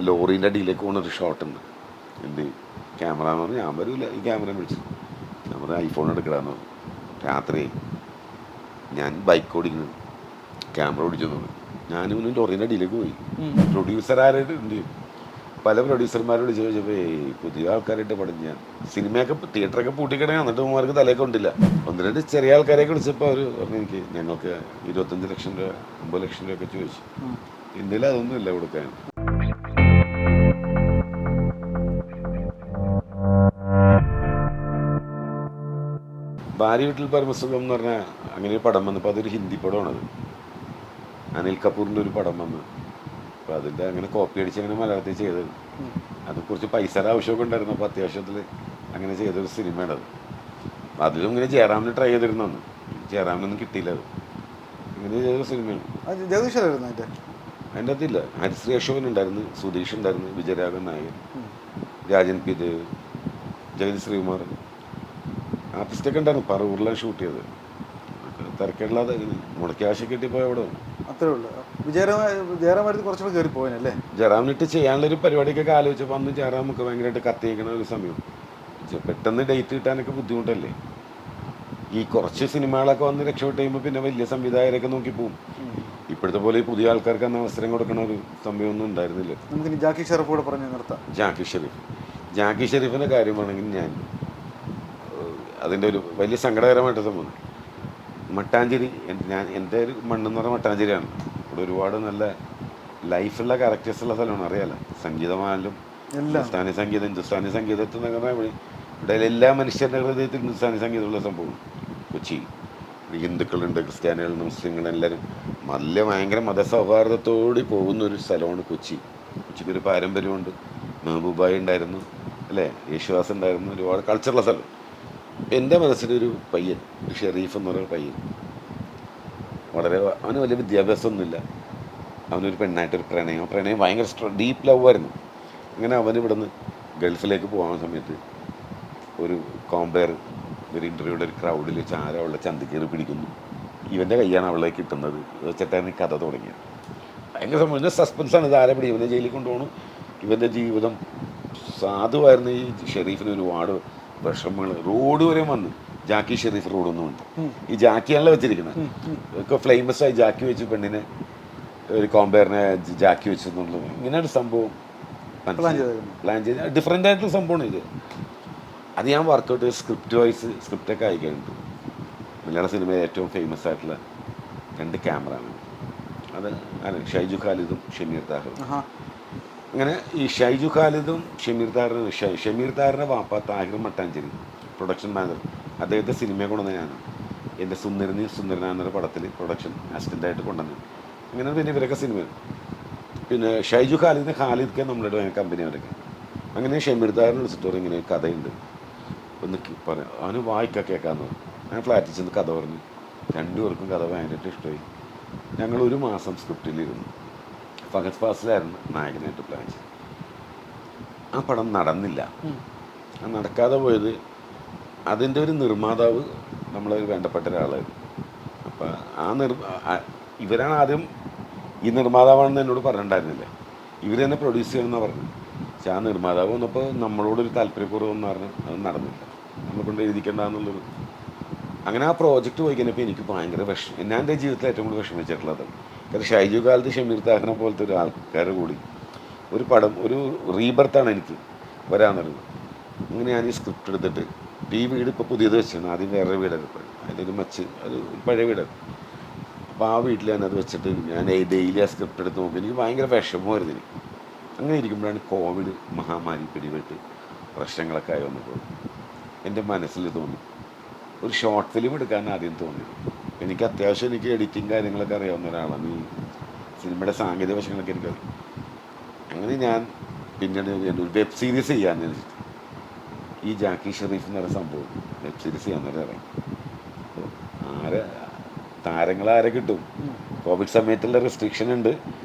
ലോറീൻ്റെ അടിയിലേക്ക് പോകുന്നൊരു ഷോട്ടുണ്ട്. എന്ത് ക്യാമറ എന്ന് പറഞ്ഞാൽ ഞാൻ വരില്ല, ഈ ക്യാമറ മേടിച്ചു. ഞാൻ പറഞ്ഞ ഐഫോൺ എടുക്കടാന്ന് പറഞ്ഞു. രാത്രി ഞാൻ ബൈക്ക് ഓടിക്കുന്നു, ക്യാമറ ഓടിച്ചു തോന്നി. ഞാനും ഇവനും ലോറീൻ്റെ അടിയിലേക്ക് പോയി. പ്രൊഡ്യൂസർ ആരായിട്ട് ഉണ്ട്, പല പ്രൊഡ്യൂസർമാരോട് ചോദിച്ചപ്പോൾ പുതിയ ആൾക്കാരായിട്ട് പഠിഞ്ഞ സിനിമയൊക്കെ തിയേറ്ററൊക്കെ പൂട്ടിക്കിടങ്ങി. എന്നിട്ട് ഉമ്മാർക്ക് തലയൊക്കെ ഉണ്ടില്ല. 1-2 ചെറിയ ആൾക്കാരെയൊക്കെ വിളിച്ചപ്പോൾ അവർ പറഞ്ഞു എനിക്ക് ഞങ്ങൾക്ക് 25 ലക്ഷം രൂപ 50 ലക്ഷം രൂപയൊക്കെ ചോദിച്ചു. ഇന്ത്യയിൽ അതൊന്നും ഇല്ല കൊടുക്കാൻ. ഭാര്യ വീട്ടിൽ പരമസുഖം എന്ന് പറഞ്ഞാൽ അങ്ങനെ ഒരു പടം വന്നപ്പോൾ അതൊരു ഹിന്ദി പടമാണത്. അനിൽ കപൂറിൻ്റെ ഒരു പടം വന്ന് അപ്പോൾ അതിൻ്റെ അങ്ങനെ കോപ്പി അടിച്ച് അങ്ങനെ മലയാളത്തിൽ ചെയ്തത്. അത് കുറച്ച് പൈസയുടെ ആവശ്യമൊക്കെ ഉണ്ടായിരുന്നു. അപ്പോൾ അത്യാവശ്യത്തിൽ അങ്ങനെ ചെയ്തൊരു സിനിമയാണ് അത്. അതിലും ഇങ്ങനെ ജയറാമിന് ട്രൈ ചെയ്തിരുന്നു. ജയറാമിനൊന്നും കിട്ടിയില്ല. അത് ഇങ്ങനെ ചെയ്തൊരു സിനിമയാണ്. അതിൻ്റെ അകത്തില്ല ഹരിശ്രീ അശോകൻ ഉണ്ടായിരുന്നു, സുധീഷ് ഉണ്ടായിരുന്നു, വിജയരാഘവൻ നായകൻ, രാജൻ പി ദേവ്, ജഗതി ശ്രീകുമാർ, ആർട്ടിസ്റ്റൊക്കെ ഉണ്ടായിരുന്നു. പറവൂരിലാണ് ഷൂട്ട് ചെയ്തത്. തിരക്കേടില്ലാതെ ഇങ്ങനെ മുടക്കി ആശ കിട്ടിപ്പോയ അവിടെ അത്രേ ഉള്ളൂ. ജയറാമായിരുന്നു കുറച്ചുകൂടെ കയറി പോയനല്ലേ. ജയറാമിനിട്ട് ചെയ്യാനുള്ളൊരു പരിപാടിയൊക്കെ ആലോചിച്ചപ്പോൾ അന്ന് ജയറാമൊക്കെ ഭയങ്കരമായിട്ട് കത്തിയേക്കണ ഒരു സമയം. പെട്ടെന്ന് ഡേറ്റ് കിട്ടാനൊക്കെ ബുദ്ധിമുട്ടല്ലേ. ഈ കുറച്ച് സിനിമകളൊക്കെ വന്ന് രക്ഷപ്പെട്ട് കഴിയുമ്പോൾ പിന്നെ വലിയ സംവിധായകരൊക്കെ നോക്കി പോകും. ഇപ്പോഴത്തെ പോലെ ഈ പുതിയ ആൾക്കാർക്ക് അന്ന് അവസരം കൊടുക്കണ ഒരു സമയമൊന്നും ഉണ്ടായിരുന്നില്ല. നമുക്ക് ജാക്കി ഷെറഫ് കൂടെ പറഞ്ഞു നിർത്താം. ജാക്കി ഷെരീഫിൻ്റെ കാര്യം വേണമെങ്കിൽ ഞാൻ അതിൻ്റെ ഒരു വലിയ സങ്കടകരമായിട്ട് സംഭവം. മട്ടാഞ്ചേരി എൻ്റെ ഒരു മണ്ണെന്ന് പറഞ്ഞാൽ മട്ടാഞ്ചേരിയാണ്. ഇവിടെ ഒരുപാട് നല്ല ലൈഫുള്ള ക്യാരക്ടേഴ്സുള്ള സ്ഥലമാണ്, അറിയാലോ. സംഗീതമായാലും ഹിന്ദുസ്ഥാനി സംഗീതത്തിൽ എന്നൊക്കെ പറഞ്ഞാൽ ഇവിടെ എല്ലാ മനുഷ്യരുടെ ഹൃദയത്തിൽ ഹിന്ദുസ്ഥാനി സംഗീതമുള്ള സംഭവമാണ് കൊച്ചി. ഹിന്ദുക്കളുണ്ട്, ക്രിസ്ത്യാനികളുണ്ട്, മുസ്ലിങ്ങളെല്ലാവരും നല്ല ഭയങ്കര മതസൗഹാർദ്ദത്തോടെ പോകുന്ന ഒരു സ്ഥലമാണ് കൊച്ചി. കൊച്ചിക്കൊരു പാരമ്പര്യമുണ്ട്. മെഹബൂബായി ഉണ്ടായിരുന്നു, അല്ലേ, യേശുദാസ് ഉണ്ടായിരുന്നു, ഒരുപാട് കൾച്ചറുള്ള സ്ഥലം. എൻ്റെ മനസ്സിലൊരു പയ്യൻ, ഒരു ഷെരീഫ് എന്ന് പറയുന്ന പയ്യൻ, അവന് വലിയ വിദ്യാഭ്യാസമൊന്നുമില്ല. അവനൊരു പെണ്ണായിട്ടൊരു പ്രണയം ഭയങ്കര ഡീപ്പ് ലവ് ആയിരുന്നു. അങ്ങനെ അവനിവിടുന്ന് ഗൾഫിലേക്ക് പോകുന്ന സമയത്ത് ഒരു കോമ്പയർ ഒരു ഇൻ്റർവ്യൂടെ ഒരു ക്രൗഡിൽ വെച്ച് അവളെ ചന്തിക്കേറി പിടിക്കുന്നു. ഇവൻ്റെ കയ്യാണ് അവളെ കിട്ടുന്നത് വെച്ചിട്ടാണ് ഈ കഥ തുടങ്ങിയത്. ഭയങ്കര സംഭവം. സസ്പെൻസാണ്. ഇത് ആരെ പിടി, ഇവനെ ജയിലിൽ കൊണ്ടുപോകണം. ഇവൻ്റെ ജീവിതം സാധുവായിരുന്നു. ഈ ഷെരീഫിന് ഒരുപാട് വിഷമങ്ങൾ. റോഡ് വരെ വന്ന് ജാക്കി ഷെരീഫ് റോഡൊന്നും ഉണ്ട്. ഈ ജാക്കിയാണല്ലോ വെച്ചിരിക്കുന്നത്. ഒക്കെ ഫേമസ് ആയി ജാക്കി വെച്ച് പെണ്ണിനെ, ഒരു കോമ്പയറിനെ ജാക്കി വെച്ചു എന്നുള്ളത്. ഇങ്ങനെ ഒരു സംഭവം പ്ലാൻ ചെയ്ത് ഡിഫറെൻ്റ് ആയിട്ടുള്ള സംഭവമാണ് ഇത്. അത് ഞാൻ വർക്കൗട്ട് സ്ക്രിപ്റ്റൊക്കെ അയക്കാനുണ്ട്. മലയാള സിനിമയിൽ ഏറ്റവും ഫേമസ് ആയിട്ടുള്ള 2 ക്യാമറമാൻ, അത് ഷൈജു ഖാലിദും ഷമീർ താഹിറും. അങ്ങനെ ഈ ഷൈജു ഖാലിദും ഷമീർ താഹിറിൻ്റെ വാപ്പ താഹിർ മട്ടാഞ്ചേരി പ്രൊഡക്ഷൻ മാനേജർ. അദ്ദേഹത്തെ സിനിമയെ കൊണ്ടുവന്ന ഞാനാണ്. എൻ്റെ സുന്ദരനാന്നൊരു പടത്തിൽ പ്രൊഡക്ഷൻ അസിസ്റ്റൻ്റായിട്ട് കൊണ്ടുവന്നു. അങ്ങനെ പിന്നെ ഇവരൊക്കെ സിനിമയാണ്. പിന്നെ ഷൈജു ഖാലിദ് നമ്മളുടെ കമ്പനി അവരൊക്കെ. അങ്ങനെ ഷമീർ താഹിറിനെ വിളിച്ചിട്ട് ഇങ്ങനെ കഥയുണ്ട്, ഒന്ന് പറയാം. അവന് വായിക്കാൻ കേൾക്കാമെന്ന് പറഞ്ഞു. ഞാൻ ഫ്ലാറ്റിൽ ചെന്ന് കഥ പറഞ്ഞു. 2 പേർക്കും കഥ ഭയങ്കരമായിട്ട് ഇഷ്ടമായി. ഞങ്ങൾ 1 മാസം സ്ക്രിപ്റ്റിലിരുന്നു. ഫഹദ് ഫാസിലായിരുന്നു നായകനായിട്ട് പ്ലാൻ ചെയ്ത്. ആ പടം നടന്നില്ല. ആ നടക്കാതെ പോയത് അതിൻ്റെ ഒരു നിർമ്മാതാവ് നമ്മളൊരു വേണ്ടപ്പെട്ട ഒരാളായിരുന്നു. അപ്പം ഇവരാണ് ആദ്യം ഈ നിർമ്മാതാവാണെന്ന് എന്നോട് പറഞ്ഞിട്ടുണ്ടായിരുന്നില്ല. ഇവർ തന്നെ പ്രൊഡ്യൂസ് ചെയ്യണമെന്നാണ് പറഞ്ഞത്. പക്ഷെ ആ നിർമ്മാതാവ് വന്നപ്പോൾ നമ്മളോടൊരു താല്പര്യക്കുറവെന്ന് പറഞ്ഞ് അത് നടന്നില്ല. നമ്മളെ കൊണ്ട് എഴുതിക്കേണ്ടെന്നുള്ളൊരു അങ്ങനെ ആ പ്രോജക്റ്റ് പോയി കഴിഞ്ഞപ്പോൾ എനിക്ക് ഭയങ്കര വിഷമം. ഞാൻ എൻ്റെ ജീവിതത്തിൽ ഏറ്റവും കൂടുതൽ വിഷമിച്ചിട്ടുള്ളത്. കാരണം ഷൈജു ഖാലിദ് ഷമീർ താഹിറിനെ പോലത്തെ ഒരു ആൾക്കാർ കൂടി ഒരു പടം, ഒരു റീബർത്താണ് എനിക്ക് വരാമെന്നുള്ളത്. അങ്ങനെ ഞാൻ ഈ സ്ക്രിപ്റ്റ് എടുത്തിട്ട് ഈ വീട് ഇപ്പോൾ പുതിയത് വെച്ചാണ്. ആദ്യം വേറെ വീടായിരുന്നു. അതിലൊരു അത് പഴയ വീടായിരുന്നു. അപ്പോൾ ആ വീട്ടിൽ ഞാൻ അത് വെച്ചിട്ട് ഞാൻ ഡെയിലി ആ സ്ക്രിപ്റ്റ് എടുത്ത് നോക്കി. എനിക്ക് ഭയങ്കര വിഷമമായിരുന്നു എനിക്ക്. അങ്ങനെ ഇരിക്കുമ്പോഴാണ് കോവിഡ് മഹാമാരി പിടിപെട്ട് പ്രശ്നങ്ങളൊക്കെ ആയി വന്നപ്പോൾ എൻ്റെ മനസ്സിൽ തോന്നി ഒരു ഷോർട്ട് ഫിലിം എടുക്കാൻ ആദ്യം തോന്നി. എനിക്ക് അത്യാവശ്യം എഡിറ്റിങ് കാര്യങ്ങളൊക്കെ അറിയാവുന്ന ഒരാളാണ്. ഈ സിനിമയുടെ സാങ്കേതിക വശങ്ങളൊക്കെ എനിക്കറിയാം. അങ്ങനെ ഞാൻ പിന്നീട് ഒരു വെബ് സീരീസ് ചെയ്യാമെന്ന് വെച്ചിട്ട് ഈ ജാക്കി ഷെരീഫ് എന്ന് പറയുന്ന സംഭവം വെബ് സീരീസ് ചെയ്യാമെന്നൊരു ഇറങ്ങി. താരങ്ങളാരെ കിട്ടും? കോവിഡ് സമയത്തുള്ള റെസ്ട്രിക്ഷൻ ഉണ്ട്.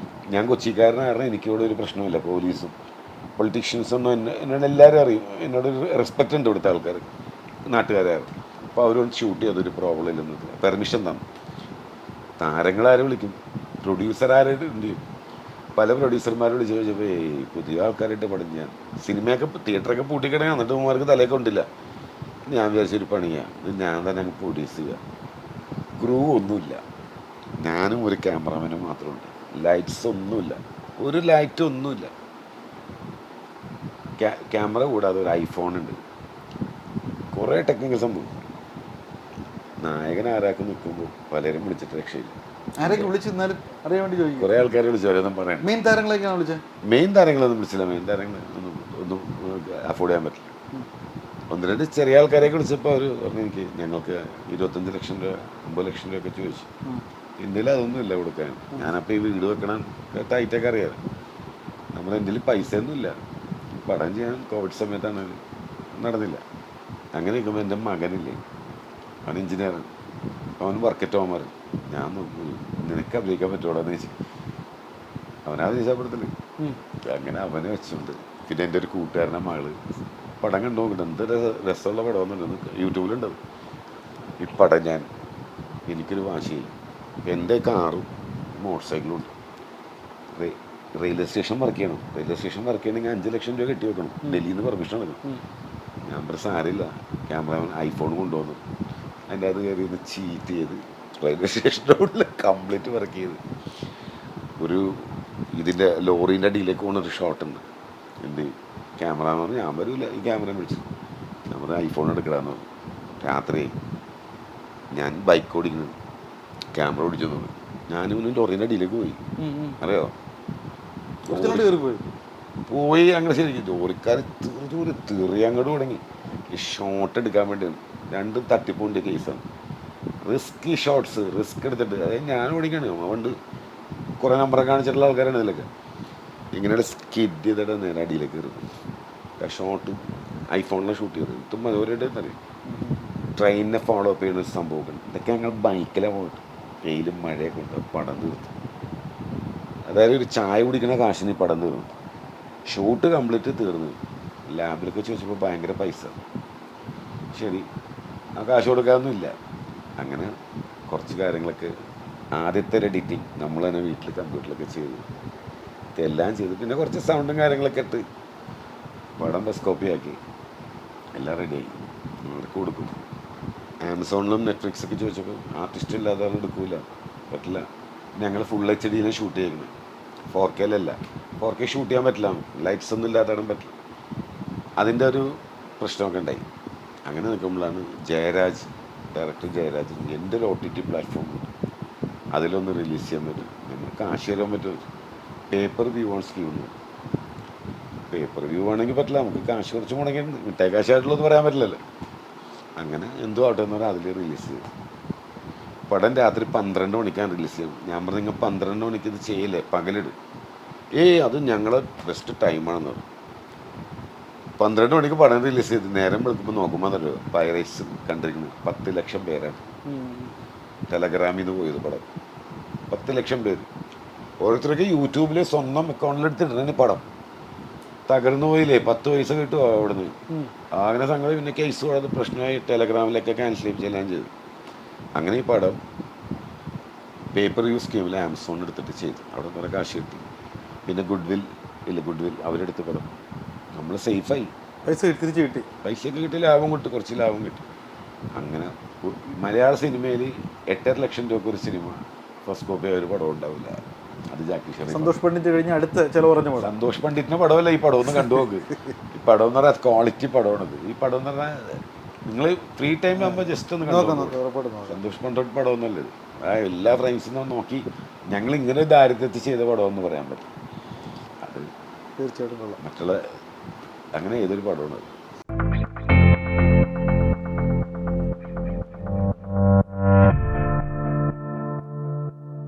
ഞാൻ കൊച്ചിക്കാരനായിരുന്നു. എനിക്കിവിടെ ഒരു പ്രശ്നമില്ല. പോലീസും പൊളിറ്റീഷ്യൻസൊന്നും എന്നോട് എല്ലാവരും അറിയും. എന്നോടൊരു റെസ്പെക്റ്റ് ഉണ്ട് ഇവിടുത്തെ ആൾക്കാർ, നാട്ടുകാരായിരുന്നു. അപ്പോൾ അവരോട് ഷൂട്ട് ചെയ്തൊരു പ്രോബ്ലം ഇല്ലെന്നത് പെർമിഷൻ തന്നു. താരങ്ങളാരെ വിളിക്കും, പ്രൊഡ്യൂസർ ആരും ഉണ്ട്. പല പ്രൊഡ്യൂസർമാരോട് ചോദിച്ചപ്പോൾ പുതിയ ആൾക്കാരായിട്ട് പടം ഞാൻ സിനിമയൊക്കെ തിയേറ്ററൊക്കെ പൂട്ടിക്കിടങ്ങി എന്നിട്ട് ഉമ്മാർക്ക് തലയൊക്കെ ഉണ്ടില്ല. ഞാൻ വിചാരിച്ചൊരു പണിയാണ് ഇത്, ഞാൻ തന്നെ അങ്ങ് പ്രൊഡ്യൂസ് ചെയ്യുക. ക്രൂ ഒന്നുമില്ല, ഞാനും ഒരു ക്യാമറമാനും മാത്രമുണ്ട്. ലൈറ്റ്സ് ഒന്നുമില്ല, ഒരു ലൈറ്റ് ഒന്നുമില്ല. ക്യാമറ കൂടാതെ ഒരു ഐഫോൺ ഉണ്ട്. കുറേ ടെക്നിക്കൽ സംഭവം. നായകൻ ആരാക്കി നിൽക്കുമ്പോൾ പലരും വിളിച്ചിട്ട് രക്ഷയില്ല. ആരൊക്കെ വിളിച്ചെന്നാലും അറിയാൻ വേണ്ടി ചോദിക്കും. കുറേ ആൾക്കാരെ വിളിച്ചു, ഓരോന്നും പറയാൻ. മെയിൻ താരങ്ങളൊക്കെയാണ് വിളിച്ചത്. മെയിൻ താരങ്ങളൊന്നും വിളിച്ചില്ല. മെയിൻ താരങ്ങൾ ഒന്നും അഫോർഡ് ചെയ്യാൻ പറ്റില്ല. ഒന്ന് രണ്ട് ചെറിയ ആൾക്കാരെയൊക്കെ വിളിച്ചപ്പോൾ അവർ പറഞ്ഞു എനിക്ക് ഞങ്ങൾക്ക് 25 ലക്ഷം രൂപ 50 ലക്ഷം രൂപയൊക്കെ ചോദിച്ചു. ഇന്ത്യയിൽ അതൊന്നും ഇല്ല കൊടുക്കാൻ. ഞാനപ്പോൾ ഈ വീട് വെക്കണം ടൈറ്റൊക്കെ അറിയാം. നമ്മുടെ ഇന്ത്യയിൽ പൈസ ഒന്നുമില്ല. പടം ചെയ്യാൻ കോവിഡ് സമയത്താണ് നടന്നില്ല. അങ്ങനെ നിൽക്കുമ്പോൾ എൻ്റെ മകനില്ലേ, അവൻ എഞ്ചിനീയറാണ്, അവൻ വർക്കറ്റ് ഓമർ. ഞാൻ നോക്കൂ നിനക്ക് അഭിനയിക്കാൻ പറ്റുമോ എന്ന് ചോദിച്ചു. അവനാ ദേശാപുരത്തിൽ. അങ്ങനെ അവനെ വെച്ചുകൊണ്ട് പിന്നെ എൻ്റെ ഒരു കൂട്ടുകാരൻ്റെ മകള് പടം കണ്ടു നോക്കണ്ട, എന്ത് രസമുള്ള പടമൊന്നുണ്ട്, യൂട്യൂബിലുണ്ടത്. ഈ പടം എനിക്കൊരു വാശിയായി. എൻ്റെ കാറും മോട്ടോർ സൈക്കിളും ഉണ്ട്. റെയിൽവേ സ്റ്റേഷൻ വർക്ക് ചെയ്യണം. റെയിൽവേ സ്റ്റേഷൻ വർക്ക് ചെയ്യണമെങ്കിൽ 5 ലക്ഷം രൂപ കെട്ടി വെക്കണം. ഡൽഹിയിൽ നിന്ന് പെർമിഷൻ എടുക്കണം. ഞാൻ പറഞ്ഞ സാരമില്ല, ക്യാമറമാൻ ഐഫോൺ കൊണ്ടുവന്നു അതിൻ്റെ അത് കയറി ഒന്ന് ചീറ്റ് ചെയ്ത് റെയിൽവേ സ്റ്റേഷൻ്റെ ഉള്ളിൽ കംപ്ലീറ്റ് വർക്ക് ചെയ്ത് ഒരു ഇതിൻ്റെ ലോറീൻ്റെ അടിയിലേക്ക് പോകുന്നൊരു ഷോട്ടുണ്ട്. എന്ത് ക്യാമറ എന്ന് പറഞ്ഞാൽ ഞാൻ വരില്ല, ഈ ക്യാമറ വിളിച്ചു. ഞാൻ പറഞ്ഞ ഐഫോൺ എടുക്കണമെന്ന് പറഞ്ഞു. രാത്രി ഞാൻ ബൈക്ക് ഓടിക്കുന്നു, ക്യാമറ ഓടിച്ചു തോന്നി. ഞാനിവനും ലോറീൻ്റെ അടിയിലേക്ക് പോയി. അറിയോ, പോയി അങ്ങനെ ശരിക്കും ലോറിക്കാർ തെറി അങ്ങോട്ട് തുടങ്ങി. ഈ ഷോട്ട് എടുക്കാൻ വേണ്ടി രണ്ടും തട്ടിപ്പോണ്ട് കേസാണ്. റിസ്കി ഷോട്ട്സ്, റിസ്ക് എടുത്തിട്ട് അതായത് ഞാൻ ഓടിക്കാണ്. അതുകൊണ്ട് കുറേ നമ്പറൊക്കെ കാണിച്ചിട്ടുള്ള ആൾക്കാരാണ് ഇതിലൊക്കെ. ഇങ്ങനെയുള്ള സ്കിഡ് ചെയ്തിട്ട് നേരെ അടിയിലേക്ക് കയറും. ഷോട്ട് ഐഫോണിലെ ഷൂട്ട് ചെയ്തത് ഇതും മനോഹരമായിട്ട് അറിയാം. ട്രെയിനിനെ ഫോളോ അപ്പ് ചെയ്യുന്ന സംഭവമൊക്കെ. ഇതൊക്കെ ഞങ്ങൾ ബൈക്കിലാണ് പോയിട്ട് വെയിലും മഴയൊക്കെ ഉണ്ട്. പടം തീർത്തു. അതായത് ഒരു ചായ കുടിക്കുന്ന കാശിന് പടം തീർന്നു. ഷൂട്ട് കംപ്ലീറ്റ് തീർന്നു. ലാബിലൊക്കെ ചോദിച്ചപ്പോൾ ഭയങ്കര പൈസ. ശരി, ആ കാശ് കൊടുക്കാനൊന്നുമില്ല. അങ്ങനെ കുറച്ച് കാര്യങ്ങളൊക്കെ ആദ്യത്തെ ഒരു എഡിറ്റിങ് നമ്മൾ തന്നെ വീട്ടിൽ കമ്പ്യൂട്ടറിലൊക്കെ ചെയ്തു. ഇതെല്ലാം ചെയ്തു. പിന്നെ കുറച്ച് സൗണ്ടും കാര്യങ്ങളൊക്കെ ഇട്ട് പടം ബസ് കോപ്പിയാക്കി എല്ലാം റെഡിയായി. അവർക്ക് കൊടുക്കും. ആമസോണിലും നെറ്റ്ഫ്ലിക്സൊക്കെ ചോദിച്ചപ്പോൾ ആർട്ടിസ്റ്റ് ഇല്ലാതെ അത് എടുക്കൂല, പറ്റില്ല. ഞങ്ങൾ ഫുൾ HD ഷൂട്ട് ചെയ്യുന്നത്, 4K 4K ഷൂട്ട് ചെയ്യാൻ പറ്റില്ല, ലൈറ്റ്സ് ഒന്നും ഇല്ലാതാണ് പറ്റില്ല. അതിൻ്റെ ഒരു പ്രശ്നമൊക്കെ ഉണ്ടായി. അങ്ങനെ നിൽക്കുമ്പോഴാണ് ഡയറക്ടർ ജയരാജ് എൻ്റെ ഒരു OTT പ്ലാറ്റ്ഫോം ഉണ്ട്, അതിലൊന്ന് റിലീസ് ചെയ്യാൻ പറ്റും, നമുക്ക് കാശ് തരാൻ പറ്റും. Paper view on scheme. Paper view ആണെങ്കിൽ പറ്റില്ല, നമുക്ക് കാശ് കുറച്ച് മുടങ്ങി മിഠായി കാശായിട്ടുള്ളതെന്ന് പറയാൻ പറ്റില്ലല്ലോ. അങ്ങനെ എന്തോ ആവട്ടെ എന്ന് പറഞ്ഞാൽ അതിൽ റിലീസ് ചെയ്തു. പടം രാത്രി 12 മണിക്കാണ് റിലീസ് ചെയ്യും. ഞാൻ പറഞ്ഞു നിങ്ങൾ 12 മണിക്ക് ഇത് ചെയ്യില്ലേ, പകലിട്. അത് ഞങ്ങളെ ബെസ്റ്റ് ടൈമാണെന്ന് പറഞ്ഞു. 12 മണിക്ക് പടം റിലീസ് ചെയ്ത് നേരം വെളുക്കുമ്പോൾ നോക്കുമ്പോൾ തന്നെ പൈറേറ്റ്സ് കണ്ടിരിക്കുന്നത് 10 ലക്ഷം പേരാണ്. ടെലഗ്രാമിൽ നിന്ന് പോയത് പടം 10 ലക്ഷം പേര്. ഓരോരുത്തർക്ക് യൂട്യൂബിൽ സ്വന്തം അക്കൗണ്ടിലെടുത്തിട്ടാണ് പടം. തകർന്നു പോയില്ലേ, 10 പൈസ കിട്ടുമോ അവിടെ നിന്ന്. അങ്ങനെ സംഗതി പിന്നെ കേസ് കൂടാതെ പ്രശ്നമായി. ടെലഗ്രാമിലൊക്കെ ക്യാൻസൽ ചെയ്യാൻ ചെയ്തു. അങ്ങനെ ഈ പടം പേപ്പർ വ്യൂ സ്കീമിൽ ആമസോൺ എടുത്തിട്ട് ചെയ്തു. അവിടെ കുറേ കാശ് കിട്ടി. പിന്നെ ഗുഡ് വിൽ അവരെടുത്ത് പടം നമ്മൾ സേഫായി. തിരിച്ച് കിട്ടി, പൈസയൊക്കെ കിട്ടി, ലാഭം കിട്ടി, കുറച്ച് ലാഭം കിട്ടി. അങ്ങനെ മലയാള സിനിമയിൽ 8.5 ലക്ഷം രൂപ ഒരു സിനിമ ഫസ്റ്റ് കോപ്പി ഒരു പടം ഉണ്ടാവില്ല. അത് ജാക്കി ഷെറീഫ്. സന്തോഷ് പണ്ഡിറ്റ് കഴിഞ്ഞ് അടുത്ത ചിലവ് പറഞ്ഞ പടം. സന്തോഷ് പണ്ഡിറ്റിൻ്റെ പടമല്ല ഈ പടം, ഒന്ന് കണ്ടു നോക്ക്. ഈ പടം എന്ന് പറഞ്ഞാൽ ക്വാളിറ്റി പടമാണത്. ഈ പടം എന്ന് പറഞ്ഞാൽ നിങ്ങൾ ഫ്രീ ടൈം ആകുമ്പോൾ ജസ്റ്റ് ഒന്ന് കണ്ടു. സന്തോഷ് പണ്ഡിറ്റ് പടമൊന്നുമല്ല ഇത്. എല്ലാ ഫ്രണ്ട്സിനും നോക്കി ഞങ്ങൾ ഇങ്ങനെ ദാരിദ്ര്യത്തിൽ ചെയ്ത പടമെന്ന് പറയാൻ പറ്റും. അത് തീർച്ചയായിട്ടും മറ്റുള്ള അങ്ങനെ ഏതൊരു പടമാണ്.